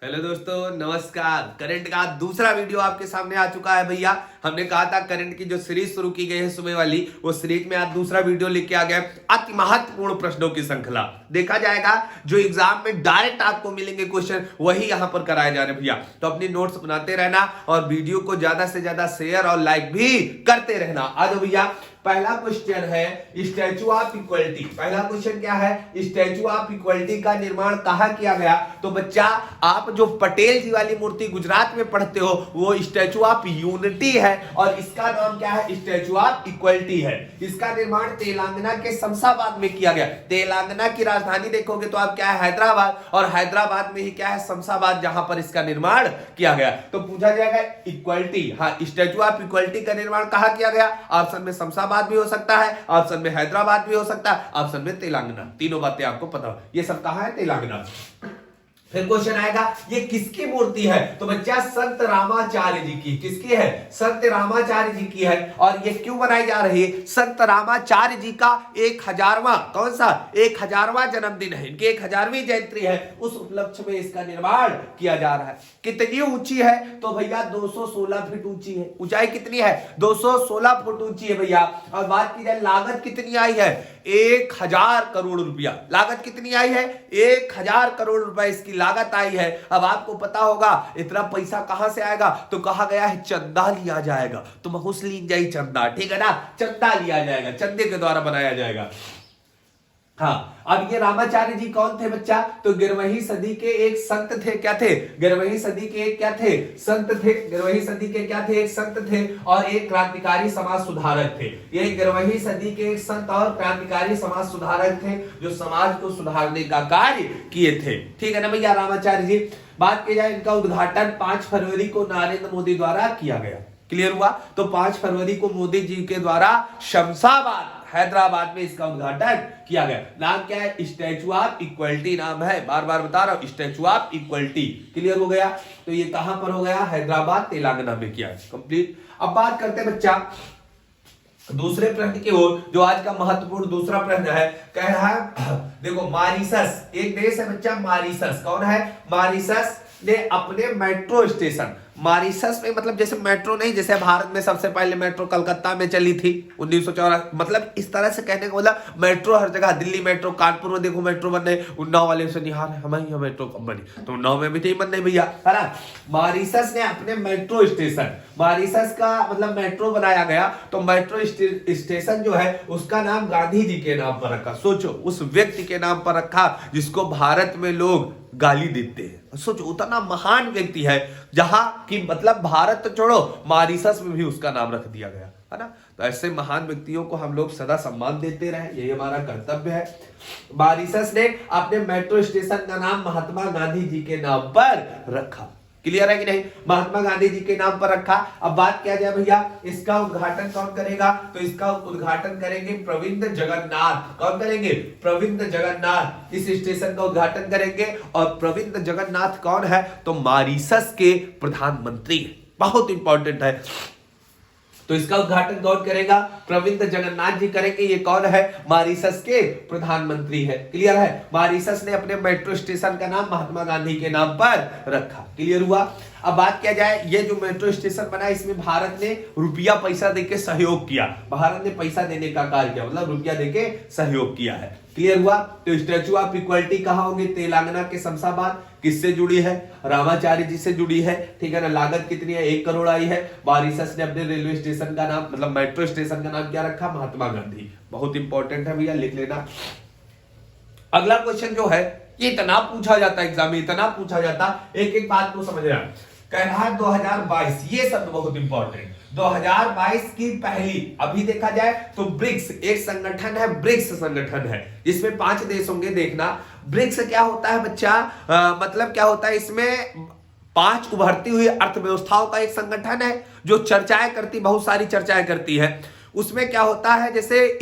Hello दोस्तों, नमस्कार। Current का दूसरा वीडियो आपके सामने आ चुका है भैया। हमने कहा था करंट की जो सीरीज शुरू की गई है सुबह वाली, वो सीरीज में आज दूसरा वीडियो लेके आ गया। अति महत्वपूर्ण प्रश्नों की श्रृंखला देखा जाएगा, जो एग्जाम में डायरेक्ट आपको मिलेंगे क्वेश्चन, वही यहां पर कराए जा रहे भैया। तो अपनी नोट्स बनाते रहना और वीडियो को ज्यादा से ज्यादा शेयर और लाइक भी करते रहना। आज भैया पहला क्वेश्चन है स्टैचू ऑफ इक्वलिटी। पहला क्वेश्चन क्या है? स्टैचू ऑफ इक्वलिटी का निर्माण कहां किया गया? तो बच्चा, आप जो पटेल जी वाली मूर्ति गुजरात में पढ़ते हो, वो स्टैचू ऑफ यूनिटी है और इसका नाम क्या है? स्टैचू ऑफ इक्वलिटी है। इसका निर्माण तेलंगाना के शमशाबाद में किया गया। तेलंगाना की राजधानी देखोगे तो आप क्या है? हैदराबाद। और हैदराबाद में ही क्या है? शमशाबाद, जहां पर इसका निर्माण किया गया। तो पूछा जाएगा इक्वलिटी, हाँ, स्टैचू ऑफ इक्वलिटी का निर्माण कहां किया गया? ऑप्शन में शमशाबाद भी हो सकता है, ऑप्शन में हैदराबाद भी हो सकता है, ऑप्शन में तेलंगाना। तीनों बातें आपको पता हो। ये सब कहां है? तेलंगाना। फिर क्वेश्चन आएगा, ये किसकी मूर्ति है? तो बच्चा संत रामाचार्य जी की। किसकी है? संत रामाचार्य जी की है। और ये क्यों बनाई जा रही है? संत रामाचार्य जी का 1000वां, कौन सा? 1000वां जन्मदिन है, इनकी 1000वीं जयंती है। उस उपलक्ष्य में इसका निर्माण किया जा रहा है। कितनी ऊंची है? तो भैया 216 फीट ऊंची है। ऊंचाई कितनी है? 216 फुट ऊंची है भैया। और बात की जाए लागत कितनी आई है? 1000 करोड़ रुपया। लागत कितनी आई है? 1000 करोड़ रुपया इसकी लागत आई है। अब आपको पता होगा इतना पैसा कहां से आएगा? तो कहा गया है चंदा लिया जाएगा। तो महूस ली जाए चंदा, ठीक है ना? चंदा लिया जाएगा, चंदे के द्वारा बनाया जाएगा। हाँ, अब ये रामाचार्य जी कौन थे बच्चा? तो 11वीं सदी के एक संत थे। क्या थे? 11वीं सदी के एक क्या थे? संत थे। 11वीं सदी के क्या थे? एक संत थे और एक क्रांतिकारी समाज सुधारक थे। ये 11वीं सदी के एक संत और क्रांतिकारी समाज सुधारक थे, जो समाज को सुधारने का कार्य किए थे। ठीक है ना भैया? रामाचार्य जी। बात की जाए, इनका उद्घाटन 5 फरवरी को नरेंद्र मोदी द्वारा किया गया। क्लियर हुआ? तो 5 फरवरी को मोदी जी के द्वारा शमशाबाद, हैदराबाद में इसका उद्घाटन किया गया। नाम क्या है? स्टैचू ऑफ इक्वलिटी नाम है। बार बार बता रहा हूं, स्टैचू ऑफ इक्वलिटी। क्लियर हो गया? तो ये कहां पर हो गया? हैदराबाद, तेलंगाना में किया। कंप्लीट। अब बात करते हैं बच्चा दूसरे प्रश्न की ओर, जो आज का महत्वपूर्ण दूसरा प्रश्न है। कह रहा है, देखो, मॉरीशस एक देश है बच्चा। मॉरीशस कौन है? मॉरीशस ने अपने मेट्रो स्टेशन, मॉरीशस में मतलब जैसे मेट्रो नहीं, जैसे भारत में सबसे पहले मेट्रो कलकत्ता में चली थी 1984, मतलब इस तरह से कहने का मतलब मेट्रो हर जगह, दिल्ली मेट्रो, कानपुर में देखो मेट्रो बन रहे, उन्नाव वाले से निहार है हमारी मेट्रो कब बनी, तो उन्नाव में भी नहीं बन रही भैया, है ना? मॉरीशस ने अपने मेट्रो स्टेशन, मॉरीशस का मतलब मेट्रो बनाया गया, तो मेट्रो स्टेशन जो है उसका नाम गांधी जी के नाम पर रखा। सोचो, उस व्यक्ति के नाम पर रखा जिसको भारत में लोग गाली देते हैं। सोचो, उतना महान व्यक्ति है, जहां कि मतलब भारत तो छोड़ो, मॉरीशस में भी उसका नाम रख दिया गया, है ना? तो ऐसे महान व्यक्तियों को हम लोग सदा सम्मान देते रहे, यही हमारा कर्तव्य है। मॉरीशस ने अपने मेट्रो स्टेशन का नाम महात्मा गांधी जी के नाम पर रखा। क्लियर है कि नहीं? महात्मा गांधी जी के नाम पर रखा। अब बात किया जाए भैया, इसका उद्घाटन कौन करेगा? तो इसका उद्घाटन करेंगे प्रविंद जगन्नाथ। कौन करेंगे? प्रविंद जगन्नाथ इस स्टेशन का उद्घाटन करेंगे। और प्रविंद जगन्नाथ कौन है? तो मॉरीशस के प्रधानमंत्री। बहुत इंपॉर्टेंट है। तो इसका उद्घाटन कौन करेगा? प्रविंद जगन्नाथ जी करेंगे। ये कौन है? मॉरीशस के प्रधानमंत्री है। क्लियर है? मॉरीशस ने अपने मेट्रो स्टेशन का नाम महात्मा गांधी के नाम पर रखा। क्लियर हुआ? अब बात किया जाए, ये जो मेट्रो स्टेशन बना, इसमें भारत ने रुपया पैसा देके सहयोग किया। भारत ने पैसा देने का कार्य किया, मतलब रुपया देके सहयोग किया है। क्लियर हुआ? तो स्टैचू ऑफ इक्वलिटी कहां होगी? तेलंगाना के शमशाबाद। किससे जुड़ी है? रामाचार्य जी से जुड़ी है। ठीक है ना? लागत कितनी है? 1 करोड़ आई है। मॉरीशस ने अपने रेलवे स्टेशन का नाम, मतलब मेट्रो स्टेशन का नाम क्या रखा? महात्मा गांधी। बहुत इंपॉर्टेंट है भैया, लिख लेना। अगला क्वेश्चन जो है, ये इतना पूछा जाता है एग्जाम में, इतना पूछा जाता, एक एक बात को समझ रहा। कह रहा है 2022, ये शब्द बहुत इंपॉर्टेंट। 2022 की पहली, अभी देखा जाए तो ब्रिक्स एक संगठन है, ब्रिक्स संगठन है, जिसमें 5 देश होंगे। देखना, ब्रिक्स क्या होता है बच्चा? मतलब क्या होता है? इसमें 5 उभरती हुई अर्थव्यवस्थाओं का एक संगठन है, जो चर्चाएं करती, बहुत सारी चर्चाएं करती है। उसमें क्या होता है, जैसे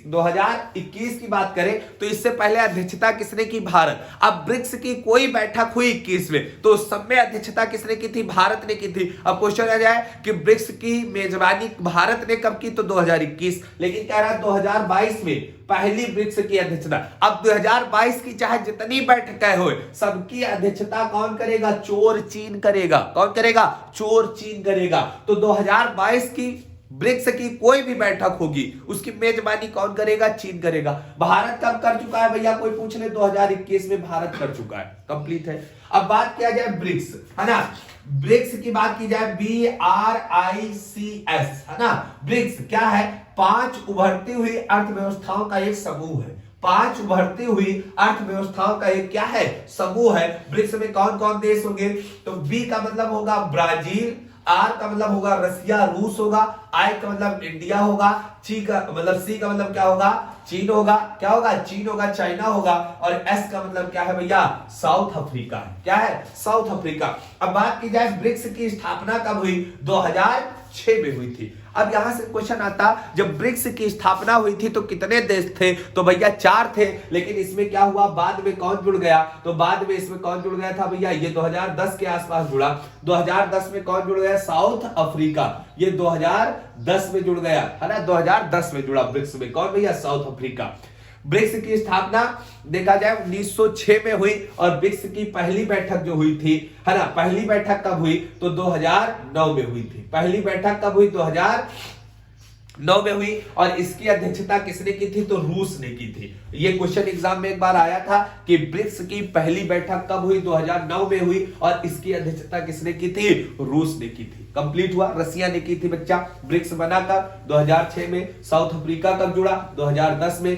2021 की बात करें तो इससे पहले अध्यक्षता किसने की, भारत। अब ब्रिक्स की कोई बैठक हुई 21 में तो उस समय अध्यक्षता किसने की थी, भारत ने की थी। अब क्वेश्चन आ जाए कि ब्रिक्स की मेजबानी भारत ने कब की, तो 2021, लेकिन कह रहा है 2022 में पहली ब्रिक्स की अध्यक्षता। अब 2022 की चाहे जितनी बैठकें हो सबकी अध्यक्षता कौन करेगा, चोर चीन करेगा। कौन करेगा, चोर चीन करेगा। तो 2022 की ब्रिक्स की कोई भी बैठक होगी उसकी मेजबानी कौन करेगा, चीन करेगा। भारत कब कर चुका है भैया, कोई पूछ ले, 2021 में भारत कर चुका है, कंप्लीट है। अब बात किया जाए ब्रिक्स, है ना, ब्रिक्स की बात की जाए, BRICS, है ना। ब्रिक्स क्या है, 5 उभरती हुई अर्थव्यवस्थाओं का एक समूह है। 5 उभरती हुई अर्थव्यवस्थाओं का एक क्या है, समूह है। ब्रिक्स में कौन कौन देश होंगे, तो बी का मतलब होगा ब्राजील, आर का मतलब होगा रसिया रूस होगा, आई का मतलब इंडिया होगा, सी का मतलब क्या होगा, चीन होगा, क्या होगा, चीन होगा, चाइना होगा, और एस का मतलब क्या है भैया, साउथ अफ्रीका है। क्या है, साउथ अफ्रीका। अब बात की जाए ब्रिक्स की स्थापना कब हुई, 2006 में हुई थी। अब यहां से क्वेश्चन आता, जब ब्रिक्स की स्थापना हुई थी तो कितने देश थे, तो भैया 4 थे, लेकिन इसमें क्या हुआ, बाद में कौन जुड़ गया, तो बाद में इसमें कौन जुड़ गया था भैया, ये 2010 के आसपास जुड़ा। 2010 में कौन जुड़ गया, साउथ अफ्रीका, ये 2010 में जुड़ गया, है ना, 2010 में जुड़ा ब्रिक्स में, कौन भैया, साउथ अफ्रीका। ब्रिक्स की स्थापना देखा जाए 1906 में हुई, और ब्रिक्स की पहली बैठक जो हुई थी, है ना, पहली बैठक कब हुई, तो 2009 में हुई थी। पहली बैठक कब हुई, 2009 में हुई, और इसकी अध्यक्षता किसने की थी, तो रूस ने की थी। ये क्वेश्चन एग्जाम में एक बार आया था कि ब्रिक्स की पहली बैठक कब हुई, 2009 में हुई, और इसकी अध्यक्षता किसने की थी, रूस ने की थी। कंप्लीट हुआ, रसिया ने की थी बच्चा। ब्रिक्स बना कब, 2006 में। साउथ अफ्रीका कब जुड़ा, 2010 में।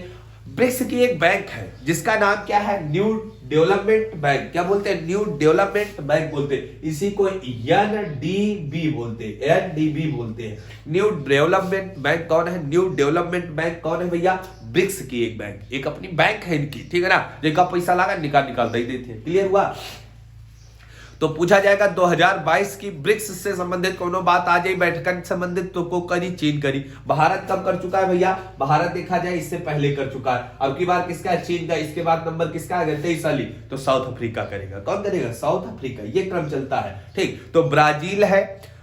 ब्रिक्स की एक बैंक है जिसका नाम क्या है, न्यू डेवलपमेंट बैंक। क्या बोलते हैं, न्यू डेवलपमेंट बैंक बोलते हैं, इसी को NDB बोलते हैं, NDB बोलते हैं। न्यू डेवलपमेंट बैंक कौन है, न्यू डेवलपमेंट बैंक कौन है भैया, ब्रिक्स की एक बैंक, एक अपनी बैंक है इनकी, ठीक है ना, जिनका पैसा लगा निकाल दे देते हैं। क्लियर हुआ। तो पूछा जाएगा 2022 की ब्रिक्स से संबंधित कोनो बात आ जाए, बैठक संबंधित तो को करी, चीन करी। भारत कब कर चुका है भैया, भारत देखा जाए इससे पहले कर चुका है। अब की बार किसका है, चीन का। इसके बाद नंबर किसका है, 23 साली, तो साउथ अफ्रीका करेगा। कौन करेगा, साउथ अफ्रीका। ये क्रम चलता है, ठीक। तो ब्राजील है,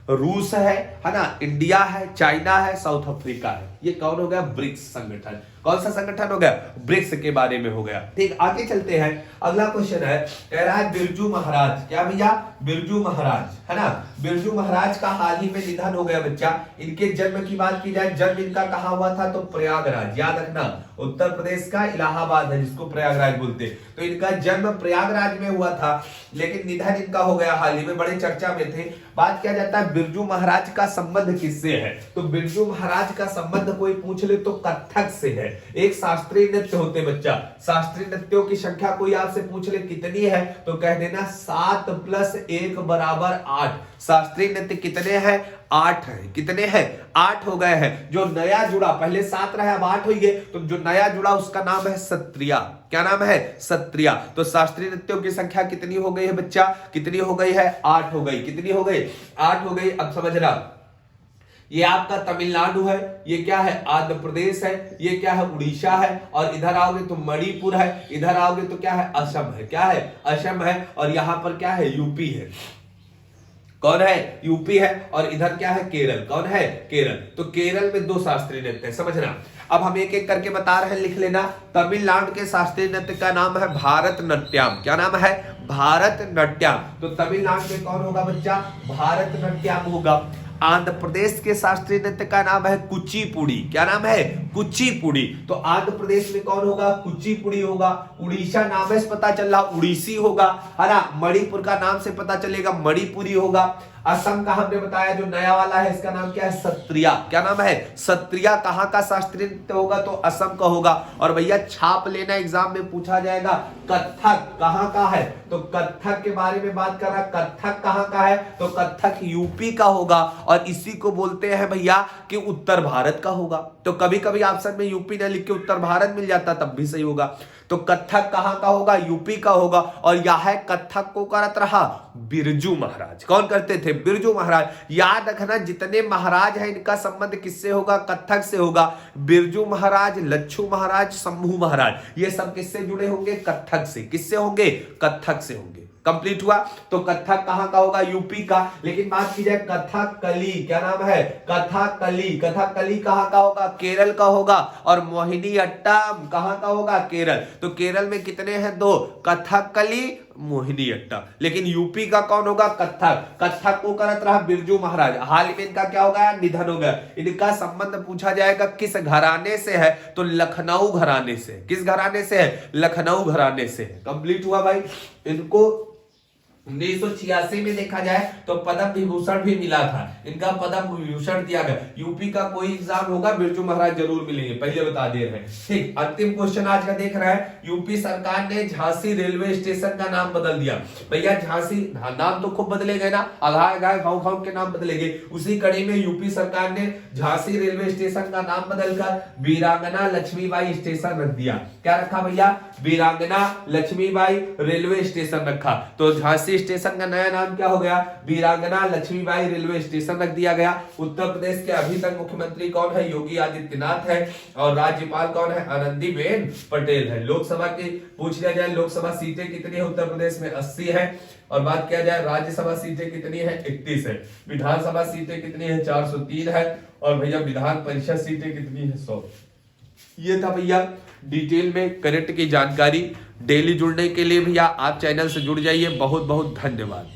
रूस है ना, इंडिया है, चाइना है, साउथ अफ्रीका है। ये कौन हो गया, ब्रिक्स संगठन। कौन सा संगठन हो गया, ब्रिक्स के बारे में हो गया, ठीक। आगे चलते हैं, अगला क्वेश्चन है, कह रहा है बिरजू महाराज। क्या भैया, बिरजू महाराज, है ना। बिरजू महाराज का हाल ही में निधन हो गया बच्चा। इनके जन्म की बात की जाए, जन्म इनका कहां हुआ था, तो प्रयागराज। याद रखना, उत्तर प्रदेश का इलाहाबाद है जिसको प्रयागराज बोलते हैं। तो इनका जन्म प्रयागराज में हुआ था, लेकिन निधन इनका हो गया हाल ही में, बड़े चर्चा में थे। बात किया जाता है बिरजू महाराज का संबंध किससे है, तो बिरजू महाराज का संबंध कोई पूछ ले तो कथक से है। एक शास्त्रीय नृत्य होते बच्चा, शास्त्रीय नृत्यों की संख्या कोई आपसे पूछ ले कितनी है, तो कह देना 7 + 1 = 8। शास्त्रीय नृत्य कितने हैं, 8 है। कितने हैं, 8 हो गए हैं। जो नया जुड़ा, पहले 7 रहे अब 8 हो गए, तो जो नया जुड़ा उसका नाम है सत्रिया। क्या नाम है, सत्रिया। तो शास्त्रीय नृत्यों की संख्या कितनी हो गई है बच्चा, कितनी हो गई है, 8 हो गई। कितनी हो गई, 8 हो गई। अब समझना, ये आपका तमिलनाडु है, ये क्या है, आंध्र प्रदेश है, ये क्या है, उड़ीसा है, और इधर आओगे तो मणिपुर है, इधर आओगे तो क्या है, असम है। क्या है, असम है, और यहां पर क्या है, यूपी है। कौन है, यूपी है, और इधर क्या है, केरल। कौन है, केरल। तो केरल में 2 शास्त्रीय नृत्य है, समझना। अब हम एक एक करके बता रहे हैं, लिख लेना। तमिलनाडु के शास्त्रीय नृत्य का नाम है भारतनाट्यम। क्या नाम है, भारतनाट्यम। तो तमिलनाडु में कौन होगा बच्चा, भारतनाट्यम होगा। आंध्र प्रदेश के शास्त्रीय नृत्य का नाम है कुचिपुड़ी। क्या नाम है, कुचिपुड़ी। तो आंध्र प्रदेश में कौन होगा, कुचिपुड़ी होगा। उड़ीसा नाम से पता चल रहा, उड़ीसी होगा, है ना। मणिपुर का नाम से पता चलेगा, मणिपुरी होगा। असम का हमने बताया जो नया वाला है, इसका नाम क्या है, सत्रिया। क्या नाम है, सत्रिया। कहां का शास्त्रीय नृत्य होगा, तो असम का होगा। और भैया छाप लेना, एग्जाम में पूछा जाएगा, कथक कहां का है, तो कथक के बारे में बात कर रहा। कथक कहां का है, तो कथक यूपी का होगा, और इसी को बोलते हैं भैया कि उत्तर भारत का होगा। तो कभी कभी ऑप्शन में यूपी न लिख के उत्तर भारत मिल जाता, तब भी सही होगा। तो कथक कहां का होगा? यूपी का होगा। और यह कथक को करत रहा बिरजू महाराज। कौन करते थे? बिरजू महाराज। याद रखना जितने महाराज हैं इनका संबंध किससे होगा? कथक से होगा। बिरजू महाराज, लच्छू महाराज, शंभू महाराज, ये सब किससे जुड़े होंगे? कथक से। किससे होंगे? कथक से होंगे। कंप्लीट हुआ। तो कथक कहां का होगा? यूपी का। लेकिन बात की जाए कथकली, क्या नाम है? कथकली। कथकली कहां का होगा? केरल का होगा। और मोहिनीअट्टम कहां का होगा? केरल। तो केरल में कितने हैं? 2, कथकली, मोहिनीअट्टम। लेकिन यूपी का कौन होगा? कथक। कथक को करत रहा बिरजू महाराज। हाल में इनका क्या हो गया? निधन हो गया। इनका संबंध पूछा जाएगा किस घराने से है? तो लखनऊ घराने से। किस घराने से है? लखनऊ घराने से। कंप्लीट हुआ भाई। इनको 1986 में देखा जाए तो पद्म विभूषण भी मिला था। इनका पद्म विभूषण दिया गया। यूपी का कोई एग्जाम होगा बिरजू महाराज जरूर मिलेंगे, पहले बता दे रहे हैं। ठीक, अंतिम क्वेश्चन आज का देख रहा है। यूपी सरकार ने झांसी रेलवे स्टेशन का नाम बदल दिया। भैया झांसी नाम तो खूब बदले गए ना, अघाय गाय गाँव गाँव के नाम बदले गए। उसी कड़ी में यूपी सरकार ने झांसी रेलवे स्टेशन का नाम बदलकर वीरांगना लक्ष्मीबाई स्टेशन रख दिया। क्या रखा भैया? वीरांगना लक्ष्मीबाई रेलवे स्टेशन रखा। तो झांसी स्टेशन का नया नाम क्या हो गया? वीरांगना लक्ष्मीबाई रेलवे स्टेशन रख दिया गया। उत्तर प्रदेश के अभी तक मुख्यमंत्री कौन है? योगी आदित्यनाथ है। और राज्यपाल कौन है? आनंदीबेन पटेल है। लोकसभा की पूछ लिया जाए, लोकसभा सीटें कितनी है उत्तर प्रदेश में? 80 है। और बात किया जाए राज्यसभा सीटें कितनी है? 31 है। विधानसभा सीटें कितनी है? 403 है। और भैया विधान परिषद सीटें कितनी है? 100। ये था भैया डिटेल में करंट की जानकारी। डेली जुड़ने के लिए भैया आप चैनल से जुड़ जाइए। बहुत बहुत धन्यवाद।